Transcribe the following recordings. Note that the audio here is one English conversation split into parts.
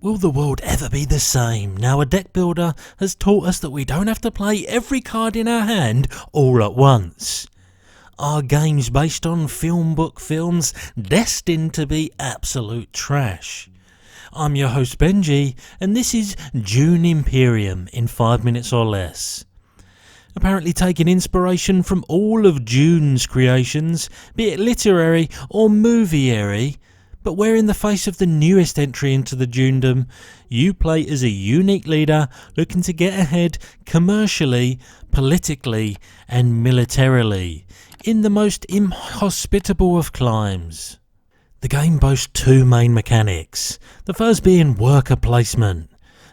Will the world ever be the same now a deck builder has taught us that we don't have to play every card in our hand all at once? Are games based on film book films destined to be absolute trash? I'm your host Benji, and this is Dune Imperium in 5 minutes or less. Apparently taking inspiration from all of Dune's creations, be it literary or movie-ary, but where in the face of the newest entry into the Dunedom, you play as a unique leader looking to get ahead commercially, politically and militarily, in the most inhospitable of climes. The game boasts two main mechanics, the first being worker placement,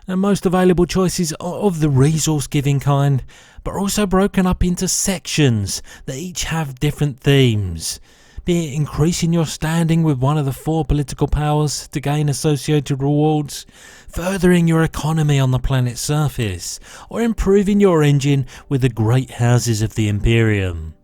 and most available choices are of the resource giving kind, but also broken up into sections that each have different themes, be it increasing your standing with one of the four political powers to gain associated rewards, furthering your economy on the planet's surface, or improving your engine with the great houses of the Imperium.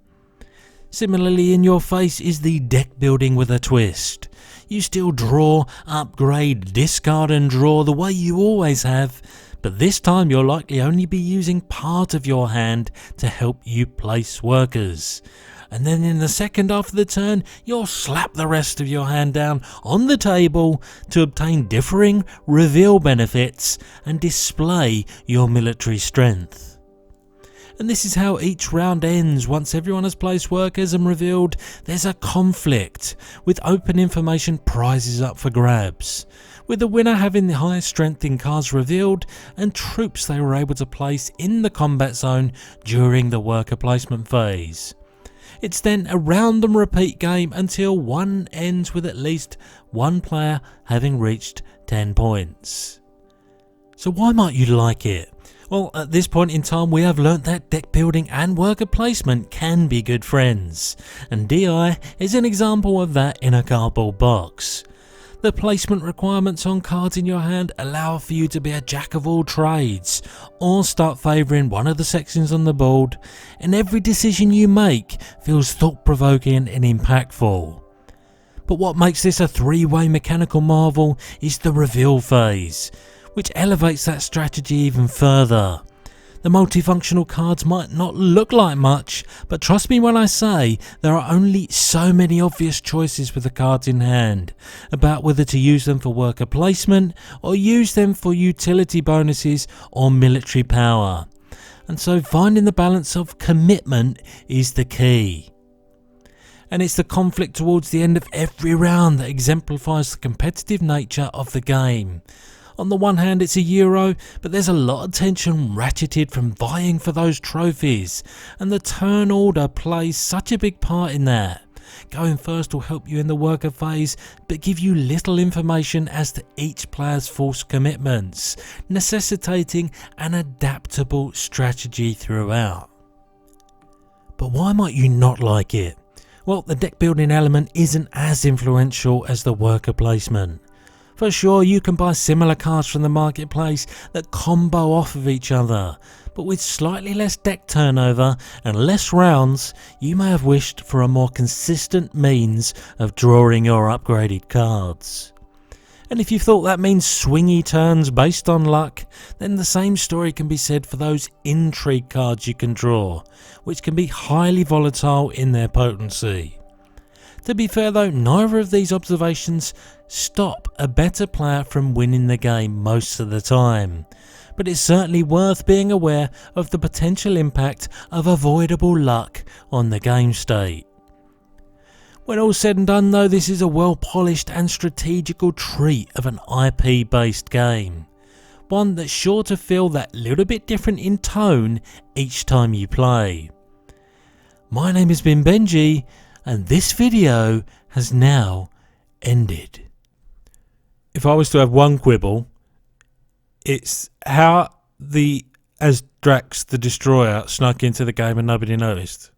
Similarly in your face is the deck building with a twist. You still draw, upgrade, discard and draw the way you always have, but this time you'll likely only be using part of your hand to help you place workers. And then in the second half of the turn, you'll slap the rest of your hand down on the table to obtain differing reveal benefits and display your military strength. And this is how each round ends. Once everyone has placed workers and revealed, there's a conflict, with open information prizes up for grabs, with the winner having the highest strength in cards revealed and troops they were able to place in the combat zone during the worker placement phase. It's then a round and repeat game until one ends with at least one player having reached 10 points. So why might you like it? Well, at this point in time we have learnt that deck building and worker placement can be good friends, and DI is an example of that in a cardboard box. The placement requirements on cards in your hand allow for you to be a jack of all trades, or start favouring one of the sections on the board, and every decision you make feels thought-provoking and impactful. But what makes this a three-way mechanical marvel is the reveal phase, which elevates that strategy even further. The multifunctional cards might not look like much, but trust me when I say there are only so many obvious choices with the cards in hand about whether to use them for worker placement or use them for utility bonuses or military power. And so finding the balance of commitment is the key. And it's the conflict towards the end of every round that exemplifies the competitive nature of the game. On the one hand it's a Euro, but there's a lot of tension ratcheted from vying for those trophies, and the turn order plays such a big part in that. Going first will help you in the worker phase, but give you little information as to each player's forced commitments, necessitating an adaptable strategy throughout. But why might you not like it? Well, the deck building element isn't as influential as the worker placement. For sure, you can buy similar cards from the marketplace that combo off of each other, but with slightly less deck turnover and less rounds, you may have wished for a more consistent means of drawing your upgraded cards. And if you thought that means swingy turns based on luck, then the same story can be said for those intrigue cards you can draw, which can be highly volatile in their potency. To be fair though, neither of these observations stop a better player from winning the game most of the time, but it's certainly worth being aware of the potential impact of avoidable luck on the game state. When all said and done though, this is a well polished and strategical treat of an IP based game, one that's sure to feel that little bit different in tone each time you play. My name has been Benji, and this video has now ended. If I was to have one quibble, it's how as Drax the Destroyer snuck into the game and nobody noticed.